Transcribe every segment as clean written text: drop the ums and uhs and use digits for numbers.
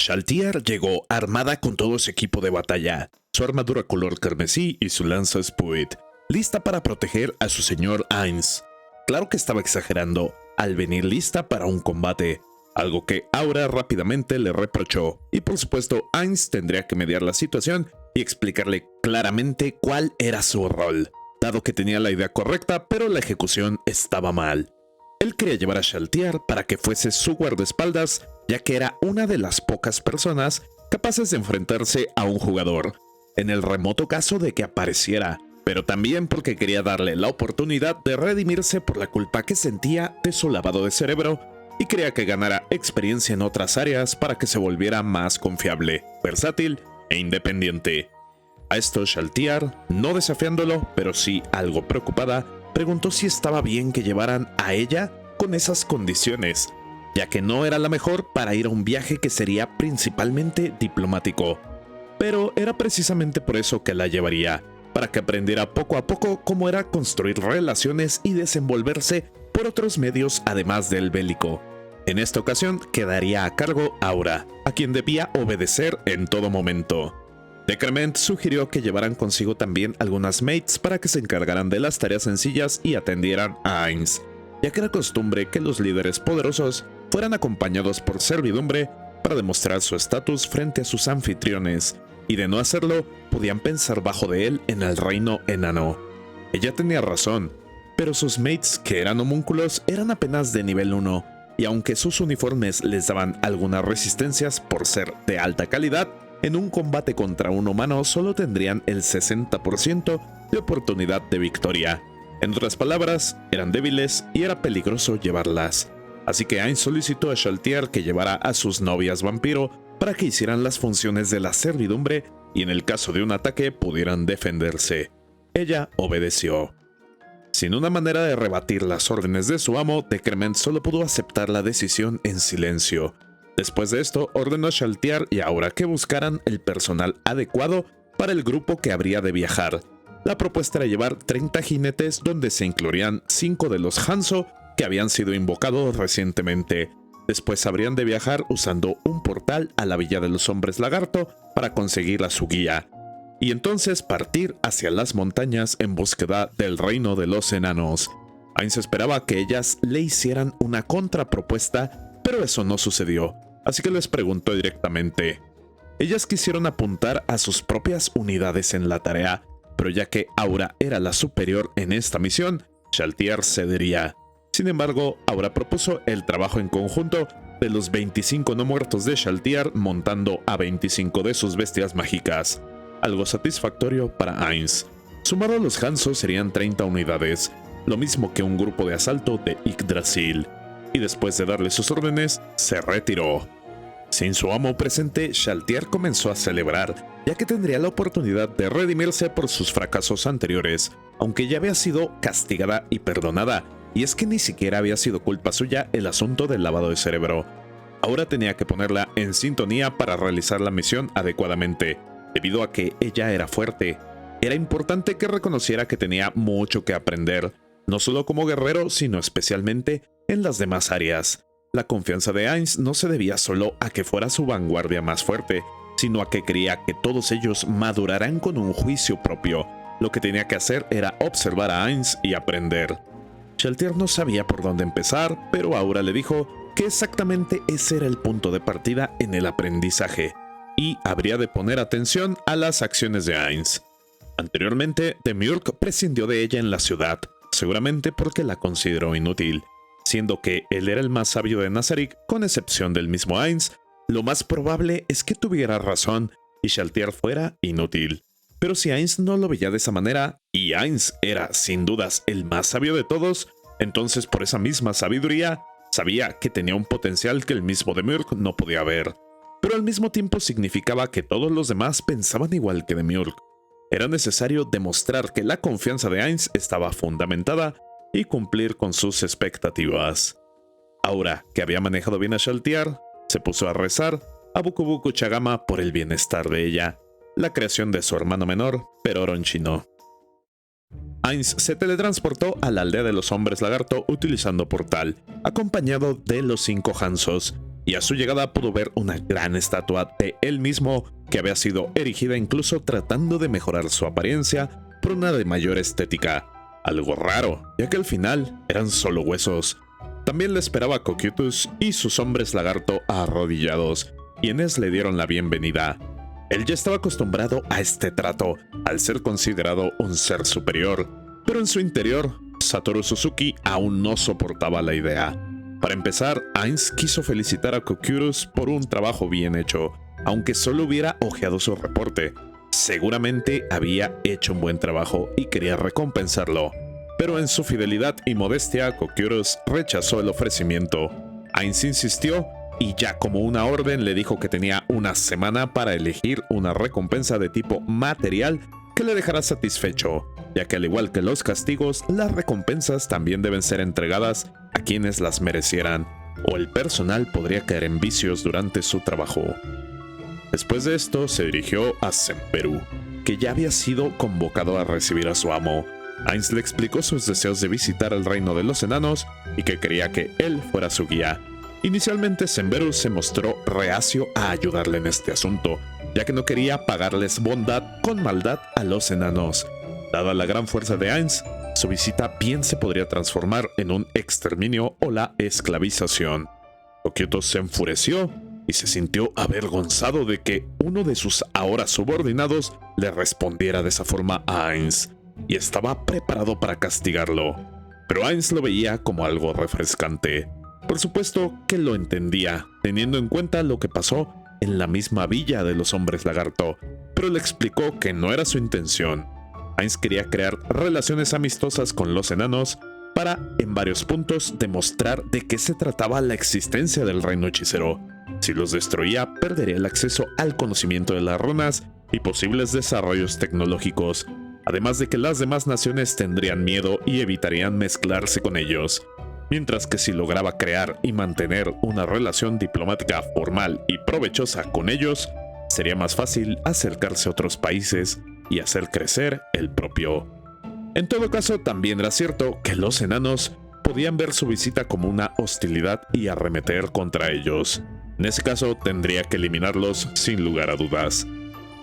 Shaltiar llegó armada con todo su equipo de batalla, su armadura color carmesí y su lanza Spuid, lista para proteger a su señor Ainz. Claro que estaba exagerando al venir lista para un combate, algo que Aura rápidamente le reprochó, y por supuesto Ainz tendría que mediar la situación y explicarle claramente cuál era su rol, dado que tenía la idea correcta pero la ejecución estaba mal. Él quería llevar a Shaltiar para que fuese su guardaespaldas, ya que era una de las pocas personas capaces de enfrentarse a un jugador, en el remoto caso de que apareciera, pero también porque quería darle la oportunidad de redimirse por la culpa que sentía de su lavado de cerebro y quería que ganara experiencia en otras áreas para que se volviera más confiable, versátil e independiente. A esto Shaltiar, no desafiándolo, pero sí algo preocupada, preguntó si estaba bien que llevaran a ella con esas condiciones, ya que no era la mejor para ir a un viaje que sería principalmente diplomático. Pero era precisamente por eso que la llevaría, para que aprendiera poco a poco cómo era construir relaciones y desenvolverse por otros medios además del bélico. En esta ocasión quedaría a cargo Aura, a quien debía obedecer en todo momento. Decrement sugirió que llevaran consigo también algunas mates para que se encargaran de las tareas sencillas y atendieran a Ainz, ya que era costumbre que los líderes poderosos fueran acompañados por servidumbre para demostrar su estatus frente a sus anfitriones, y de no hacerlo, podían pensar bajo de él en el reino enano. Ella tenía razón, pero sus mates, que eran homúnculos, eran apenas de nivel 1, y aunque sus uniformes les daban algunas resistencias por ser de alta calidad, en un combate contra un humano solo tendrían el 60% de oportunidad de victoria. En otras palabras, eran débiles y era peligroso llevarlas. Así que Ainz solicitó a Shaltiar que llevara a sus novias vampiro para que hicieran las funciones de la servidumbre y en el caso de un ataque pudieran defenderse. Ella obedeció. Sin una manera de rebatir las órdenes de su amo, Decrement solo pudo aceptar la decisión en silencio. Después de esto, ordenó a Shaltiar y Aura que buscaran el personal adecuado para el grupo que habría de viajar. La propuesta era llevar 30 jinetes, donde se incluirían 5 de los Hanzo que habían sido invocados recientemente. Después habrían de viajar usando un portal a la Villa de los Hombres Lagarto para conseguir a su guía, y entonces partir hacia las montañas en búsqueda del reino de los enanos. Ainz esperaba que ellas le hicieran una contrapropuesta, pero eso no sucedió, así que les preguntó directamente. Ellas quisieron apuntar a sus propias unidades en la tarea, pero ya que Aura era la superior en esta misión, Shaltiar cedería. Sin embargo, Aura propuso el trabajo en conjunto de los 25 no muertos de Shaltiar montando a 25 de sus bestias mágicas, algo satisfactorio para Ainz. Sumado a los Hanzo serían 30 unidades, lo mismo que un grupo de asalto de Yggdrasil, y después de darle sus órdenes, se retiró. Sin su amo presente, Shaltiar comenzó a celebrar, ya que tendría la oportunidad de redimirse por sus fracasos anteriores, aunque ya había sido castigada y perdonada, y es que ni siquiera había sido culpa suya el asunto del lavado de cerebro. Ahora tenía que ponerla en sintonía para realizar la misión adecuadamente, debido a que ella era fuerte. Era importante que reconociera que tenía mucho que aprender, no solo como guerrero, sino especialmente en las demás áreas. La confianza de Ainz no se debía solo a que fuera su vanguardia más fuerte, sino a que creía que todos ellos madurarán con un juicio propio. Lo que tenía que hacer era observar a Ainz y aprender. Shaltiar no sabía por dónde empezar, pero Aura le dijo que exactamente ese era el punto de partida en el aprendizaje, y habría de poner atención a las acciones de Ainz. Anteriormente, Demiurg prescindió de ella en la ciudad, seguramente porque la consideró inútil. Siendo que él era el más sabio de Nazarick, con excepción del mismo Ainz, lo más probable es que tuviera razón y Shaltiar fuera inútil. Pero si Ainz no lo veía de esa manera, y Ainz era sin dudas el más sabio de todos, entonces por esa misma sabiduría, sabía que tenía un potencial que el mismo Demiurg no podía ver. Pero al mismo tiempo significaba que todos los demás pensaban igual que Demiurg. Era necesario demostrar que la confianza de Ainz estaba fundamentada y cumplir con sus expectativas. Aura, que había manejado bien a Shaltiar, se puso a rezar a Buku Buku Chagama por el bienestar de ella, la creación de su hermano menor, Peroronchino. Ainz se teletransportó a la aldea de los hombres lagarto utilizando portal, acompañado de los 5 Hanzos, y a su llegada pudo ver una gran estatua de él mismo que había sido erigida incluso tratando de mejorar su apariencia por una de mayor estética. Algo raro, ya que al final eran solo huesos. También le esperaba a Cocytus y sus hombres lagarto arrodillados, quienes le dieron la bienvenida. Él ya estaba acostumbrado a este trato, al ser considerado un ser superior, pero en su interior, Satoru Suzuki aún no soportaba la idea. Para empezar, Ainz quiso felicitar a Cocytus por un trabajo bien hecho, aunque solo hubiera hojeado su reporte. Seguramente había hecho un buen trabajo y quería recompensarlo, pero en su fidelidad y modestia, Cocytus rechazó el ofrecimiento. Ainz insistió y ya como una orden le dijo que tenía una semana para elegir una recompensa de tipo material que le dejara satisfecho, ya que al igual que los castigos, las recompensas también deben ser entregadas a quienes las merecieran, o el personal podría caer en vicios durante su trabajo. Después de esto, se dirigió a Senperu, que ya había sido convocado a recibir a su amo. Ainz le explicó sus deseos de visitar el reino de los enanos y que quería que él fuera su guía. Inicialmente, Senperu se mostró reacio a ayudarle en este asunto, ya que no quería pagarles bondad con maldad a los enanos. Dada la gran fuerza de Ainz, su visita bien se podría transformar en un exterminio o la esclavización. Cocytus se enfureció y se sintió avergonzado de que uno de sus ahora subordinados le respondiera de esa forma a Ainz, y estaba preparado para castigarlo. Pero Ainz lo veía como algo refrescante. Por supuesto que lo entendía, teniendo en cuenta lo que pasó en la misma villa de los hombres lagarto, pero le explicó que no era su intención. Ainz quería crear relaciones amistosas con los enanos para, en varios puntos, demostrar de qué se trataba la existencia del reino hechicero. Si los destruía, perdería el acceso al conocimiento de las runas y posibles desarrollos tecnológicos, además de que las demás naciones tendrían miedo y evitarían mezclarse con ellos. Mientras que si lograba crear y mantener una relación diplomática formal y provechosa con ellos, sería más fácil acercarse a otros países y hacer crecer el propio. En todo caso, también era cierto que los enanos podían ver su visita como una hostilidad y arremeter contra ellos. En ese caso, tendría que eliminarlos sin lugar a dudas.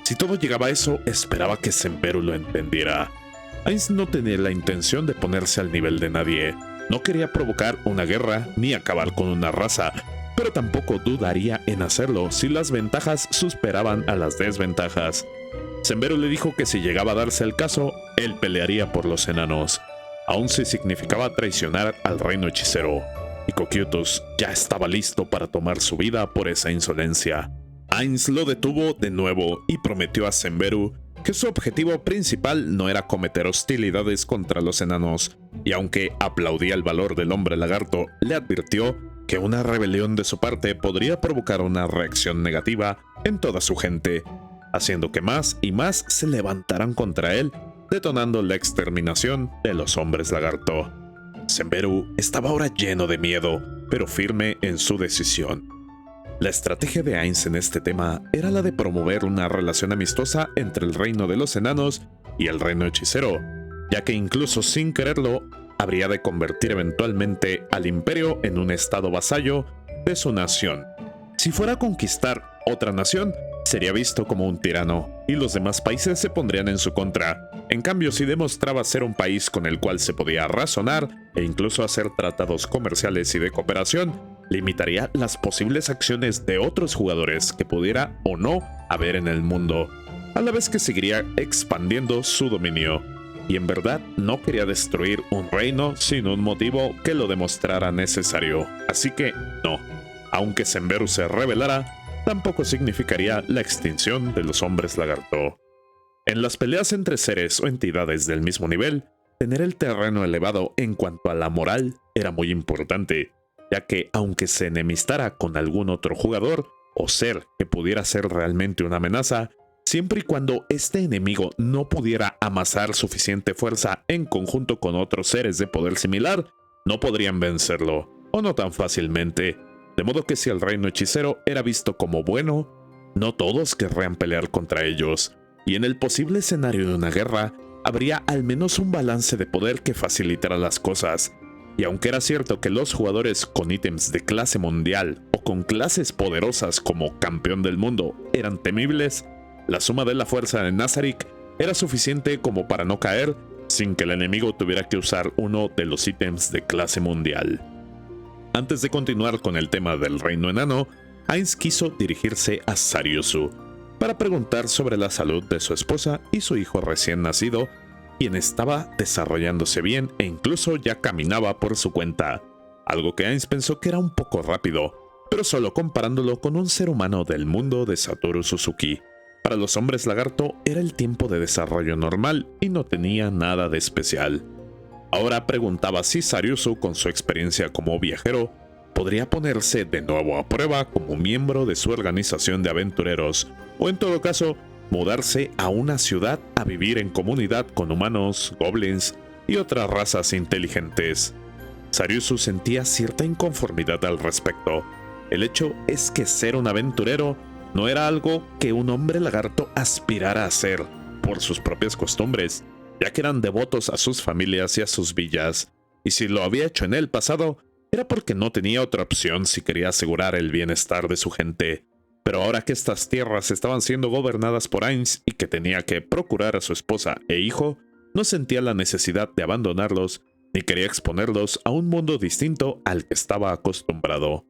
Si todo llegaba a eso, esperaba que Senperu lo entendiera. Ainz no tenía la intención de ponerse al nivel de nadie. No quería provocar una guerra ni acabar con una raza, pero tampoco dudaría en hacerlo si las ventajas superaban a las desventajas. Senperu le dijo que si llegaba a darse el caso, él pelearía por los enanos, aun si significaba traicionar al reino hechicero, y Cocytus ya estaba listo para tomar su vida por esa insolencia. Ainz lo detuvo de nuevo y prometió a Senperu que su objetivo principal no era cometer hostilidades contra los enanos, y aunque aplaudía el valor del hombre lagarto, le advirtió que una rebelión de su parte podría provocar una reacción negativa en toda su gente, haciendo que más y más se levantaran contra él, detonando la exterminación de los hombres lagarto. Senperu estaba ahora lleno de miedo, pero firme en su decisión. La estrategia de Ainz en este tema era la de promover una relación amistosa entre el reino de los enanos y el reino hechicero, ya que incluso sin quererlo, habría de convertir eventualmente al imperio en un estado vasallo de su nación. Si fuera a conquistar otra nación, sería visto como un tirano, y los demás países se pondrían en su contra. En cambio, si demostraba ser un país con el cual se podía razonar e incluso hacer tratados comerciales y de cooperación, limitaría las posibles acciones de otros jugadores que pudiera o no haber en el mundo, a la vez que seguiría expandiendo su dominio. Y en verdad no quería destruir un reino sin un motivo que lo demostrara necesario. Así que no, aunque Senperu se rebelara, tampoco significaría la extinción de los hombres lagarto. En las peleas entre seres o entidades del mismo nivel, tener el terreno elevado en cuanto a la moral era muy importante, ya que aunque se enemistara con algún otro jugador o ser que pudiera ser realmente una amenaza, siempre y cuando este enemigo no pudiera amasar suficiente fuerza en conjunto con otros seres de poder similar, no podrían vencerlo, o no tan fácilmente. De modo que si el reino hechicero era visto como bueno, no todos querrían pelear contra ellos, y en el posible escenario de una guerra, habría al menos un balance de poder que facilitara las cosas, Y aunque era cierto que los jugadores con ítems de clase mundial o con clases poderosas como campeón del mundo eran temibles, la suma de la fuerza de Nazarick era suficiente como para no caer sin que el enemigo tuviera que usar uno de los ítems de clase mundial. Antes de continuar con el tema del reino enano, Ainz quiso dirigirse a Sariusu para preguntar sobre la salud de su esposa y su hijo recién nacido, quien estaba desarrollándose bien e incluso ya caminaba por su cuenta, algo que Ainz pensó que era un poco rápido, pero solo comparándolo con un ser humano del mundo de Satoru Suzuki. Para los hombres lagarto era el tiempo de desarrollo normal y no tenía nada de especial. Ahora preguntaba si Sariusu, con su experiencia como viajero, podría ponerse de nuevo a prueba como miembro de su organización de aventureros, o en todo caso, mudarse a una ciudad a vivir en comunidad con humanos, goblins y otras razas inteligentes. Sariusu sentía cierta inconformidad al respecto. El hecho es que ser un aventurero no era algo que un hombre lagarto aspirara a hacer por sus propias costumbres, ya que eran devotos a sus familias y a sus villas, y si lo había hecho en el pasado, era porque no tenía otra opción si quería asegurar el bienestar de su gente. Pero ahora que estas tierras estaban siendo gobernadas por Ainz y que tenía que procurar a su esposa e hijo, no sentía la necesidad de abandonarlos, ni quería exponerlos a un mundo distinto al que estaba acostumbrado.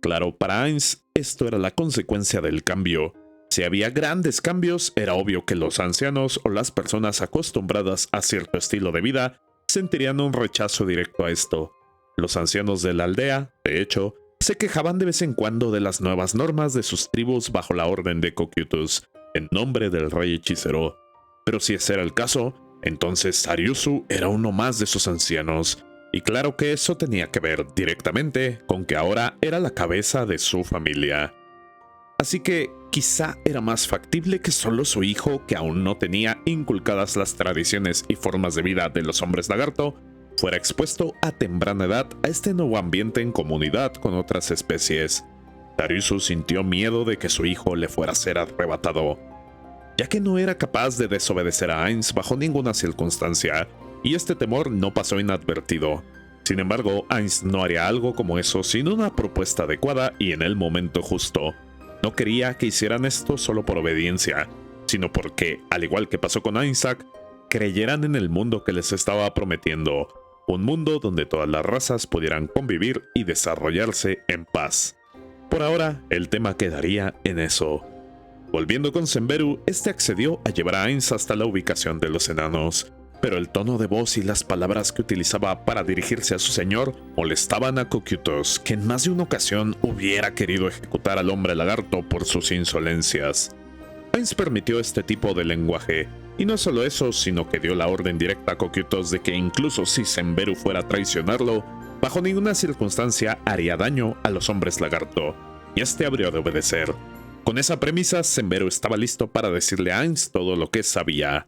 Claro, para Ainz esto era la consecuencia del cambio. Si había grandes cambios, era obvio que los ancianos o las personas acostumbradas a cierto estilo de vida sentirían un rechazo directo a esto. Los ancianos de la aldea, de hecho, se quejaban de vez en cuando de las nuevas normas de sus tribus bajo la orden de Cocytus, en nombre del rey hechicero. Pero si ese era el caso, entonces Sariusu era uno más de sus ancianos, y claro que eso tenía que ver directamente con que ahora era la cabeza de su familia. Así que quizá era más factible que solo su hijo, que aún no tenía inculcadas las tradiciones y formas de vida de los hombres lagarto, fuera expuesto a temprana edad a este nuevo ambiente en comunidad con otras especies. Sariusu sintió miedo de que su hijo le fuera a ser arrebatado, ya que no era capaz de desobedecer a Ainz bajo ninguna circunstancia, y este temor no pasó inadvertido. Sin embargo, Ainz no haría algo como eso sin una propuesta adecuada y en el momento justo. No quería que hicieran esto solo por obediencia, sino porque, al igual que pasó con Ainzak, creyeran en el mundo que les estaba prometiendo, un mundo donde todas las razas pudieran convivir y desarrollarse en paz. Por ahora, el tema quedaría en eso. Volviendo con Senberu, este accedió a llevar a Ainz hasta la ubicación de los enanos, pero el tono de voz y las palabras que utilizaba para dirigirse a su señor molestaban a Cocytus, que en más de una ocasión hubiera querido ejecutar al hombre lagarto por sus insolencias. Ainz permitió este tipo de lenguaje, y no solo eso, sino que dio la orden directa a Cocytus de que incluso si Senberu fuera a traicionarlo, bajo ninguna circunstancia haría daño a los hombres lagarto, y este habría de obedecer. Con esa premisa, Senberu estaba listo para decirle a Ainz todo lo que sabía.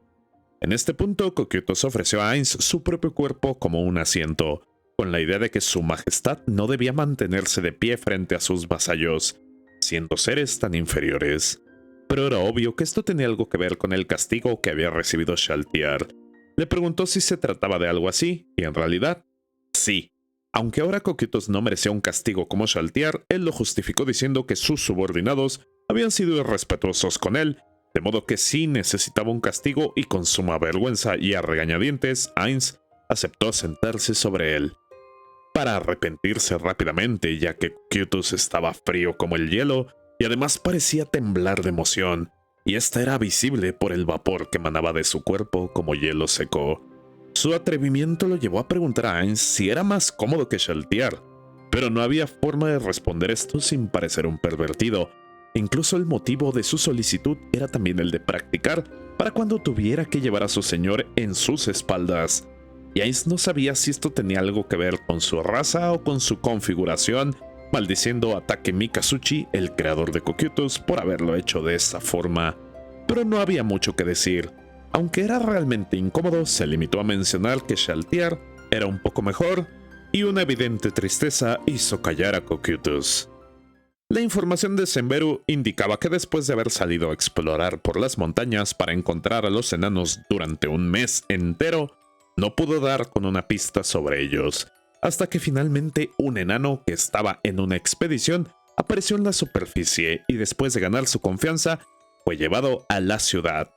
En este punto, Cocytus ofreció a Ainz su propio cuerpo como un asiento, con la idea de que su majestad no debía mantenerse de pie frente a sus vasallos, siendo seres tan inferiores. Pero era obvio que esto tenía algo que ver con el castigo que había recibido Shaltiar. Le preguntó si se trataba de algo así, y en realidad, sí. Aunque ahora Cocytus no merecía un castigo como Shaltiar, él lo justificó diciendo que sus subordinados habían sido irrespetuosos con él, de modo que sí necesitaba un castigo y con suma vergüenza y a regañadientes, Ainz aceptó sentarse sobre él, para arrepentirse rápidamente ya que Cocytus estaba frío como el hielo y además parecía temblar de emoción, y esta era visible por el vapor que emanaba de su cuerpo como hielo seco. Su atrevimiento lo llevó a preguntar a Ainz si era más cómodo que Shaltiar, pero no había forma de responder esto sin parecer un pervertido. Incluso el motivo de su solicitud era también el de practicar para cuando tuviera que llevar a su señor en sus espaldas. Y Ainz no sabía si esto tenía algo que ver con su raza o con su configuración, maldiciendo a Takemi Kazuchi, el creador de Cocytus, por haberlo hecho de esa forma. Pero no había mucho que decir. Aunque era realmente incómodo, se limitó a mencionar que Shaltiar era un poco mejor, y una evidente tristeza hizo callar a Cocytus. La información de Senberu indicaba que después de haber salido a explorar por las montañas para encontrar a los enanos durante un mes entero, no pudo dar con una pista sobre ellos. hasta que finalmente un enano que estaba en una expedición apareció en la superficie y después de ganar su confianza, fue llevado a la ciudad.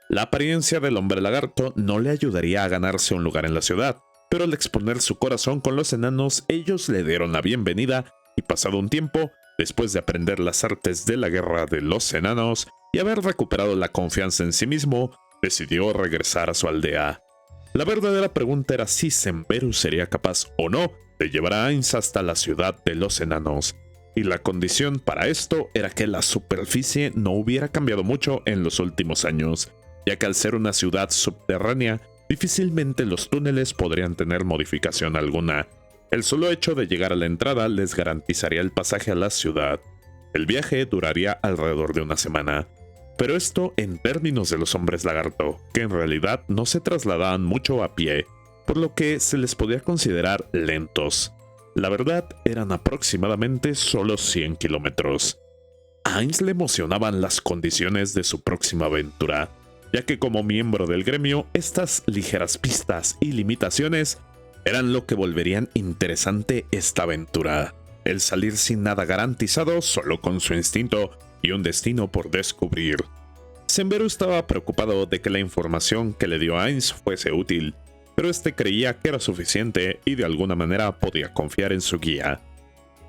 La apariencia del hombre lagarto no le ayudaría a ganarse un lugar en la ciudad, pero al exponer su corazón con los enanos, ellos le dieron la bienvenida y pasado un tiempo, después de aprender las artes de la guerra de los enanos y haber recuperado la confianza en sí mismo, decidió regresar a su aldea. La verdadera pregunta era si Senberu sería capaz o no de llevar a Ainz hasta la ciudad de los enanos. Y la condición para esto era que la superficie no hubiera cambiado mucho en los últimos años, ya que al ser una ciudad subterránea, difícilmente los túneles podrían tener modificación alguna. El solo hecho de llegar a la entrada les garantizaría el pasaje a la ciudad. El viaje duraría alrededor de una semana. Pero esto en términos de los hombres lagarto, que en realidad no se trasladaban mucho a pie, por lo que se les podía considerar lentos. La verdad, eran aproximadamente solo 100 kilómetros. A Ainz le emocionaban las condiciones de su próxima aventura, ya que como miembro del gremio, estas ligeras pistas y limitaciones eran lo que volverían interesante esta aventura. El salir sin nada garantizado, solo con su instinto y un destino por descubrir. Senberu estaba preocupado de que la información que le dio a Ainz fuese útil, pero este creía que era suficiente y de alguna manera podía confiar en su guía.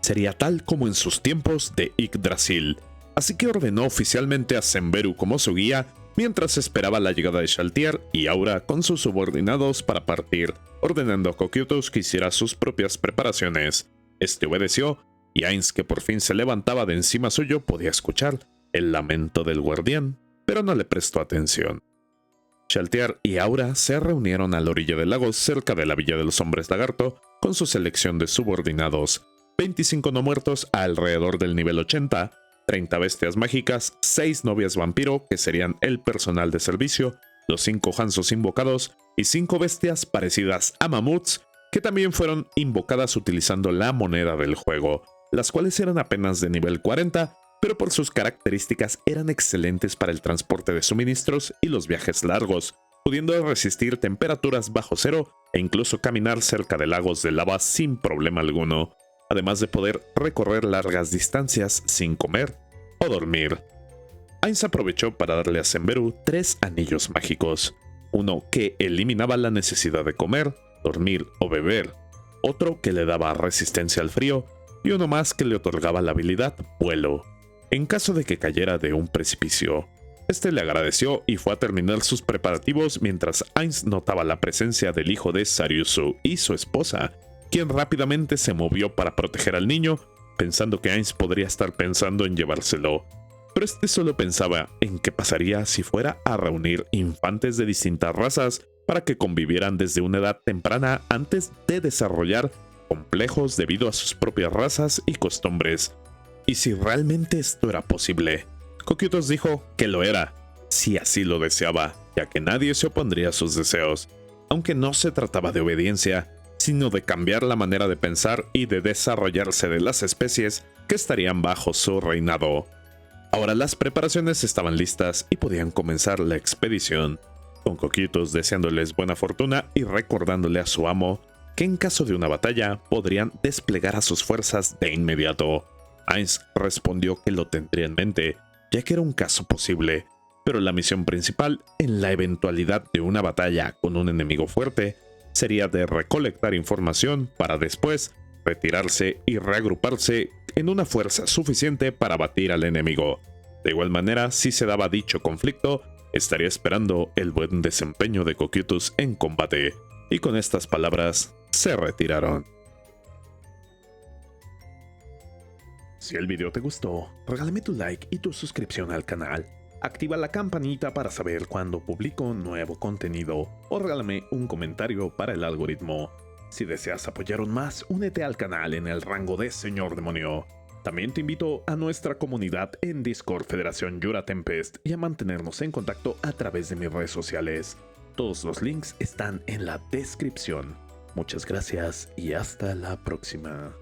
Sería tal como en sus tiempos de Yggdrasil, así que ordenó oficialmente a Senberu como su guía mientras esperaba la llegada de Shaltir y Aura con sus subordinados para partir, ordenando a Cocytus que hiciera sus propias preparaciones. Este obedeció, y Ainz, que por fin se levantaba de encima suyo, podía escuchar el lamento del guardián, pero no le prestó atención. Shaltir y Aura se reunieron a la orilla del lago cerca de la villa de los hombres lagarto con su selección de subordinados, 25 no muertos a alrededor del nivel 80, 30 bestias mágicas, 6 novias vampiro que serían el personal de servicio, los 5 Hansos invocados y 5 bestias parecidas a mamuts que también fueron invocadas utilizando la moneda del juego, las cuales eran apenas de nivel 40, pero por sus características eran excelentes para el transporte de suministros y los viajes largos, pudiendo resistir temperaturas bajo cero e incluso caminar cerca de lagos de lava sin problema alguno, además de poder recorrer largas distancias sin comer o dormir. Ainz aprovechó para darle a Senberu 3 anillos mágicos, uno que eliminaba la necesidad de comer, dormir o beber, otro que le daba resistencia al frío y uno más que le otorgaba la habilidad vuelo, en caso de que cayera de un precipicio. Este le agradeció y fue a terminar sus preparativos mientras Ainz notaba la presencia del hijo de Sariusu y su esposa, quien rápidamente se movió para proteger al niño, pensando que Ainz podría estar pensando en llevárselo. Pero este solo pensaba en qué pasaría si fuera a reunir infantes de distintas razas para que convivieran desde una edad temprana antes de desarrollar complejos debido a sus propias razas y costumbres. Y si realmente esto era posible, Cocytus dijo que lo era, si así lo deseaba, ya que nadie se opondría a sus deseos, aunque no se trataba de obediencia, sino de cambiar la manera de pensar y de desarrollarse de las especies que estarían bajo su reinado. Ahora las preparaciones estaban listas y podían comenzar la expedición, con Cocytus deseándoles buena fortuna y recordándole a su amo que en caso de una batalla podrían desplegar a sus fuerzas de inmediato. Ainz respondió que lo tendría en mente, ya que era un caso posible, pero la misión principal, en la eventualidad de una batalla con un enemigo fuerte, sería de recolectar información para después retirarse y reagruparse en una fuerza suficiente para batir al enemigo. De igual manera, si se daba dicho conflicto, estaría esperando el buen desempeño de Cocytus en combate, y con estas palabras se retiraron. Si el video te gustó, regálame tu like y tu suscripción al canal. Activa la campanita para saber cuando publico nuevo contenido o regálame un comentario para el algoritmo. Si deseas apoyar aún más, únete al canal en el rango de Señor Demonio. También te invito a nuestra comunidad en Discord Federación Jura Tempest y a mantenernos en contacto a través de mis redes sociales. Todos los links están en la descripción. Muchas gracias y hasta la próxima.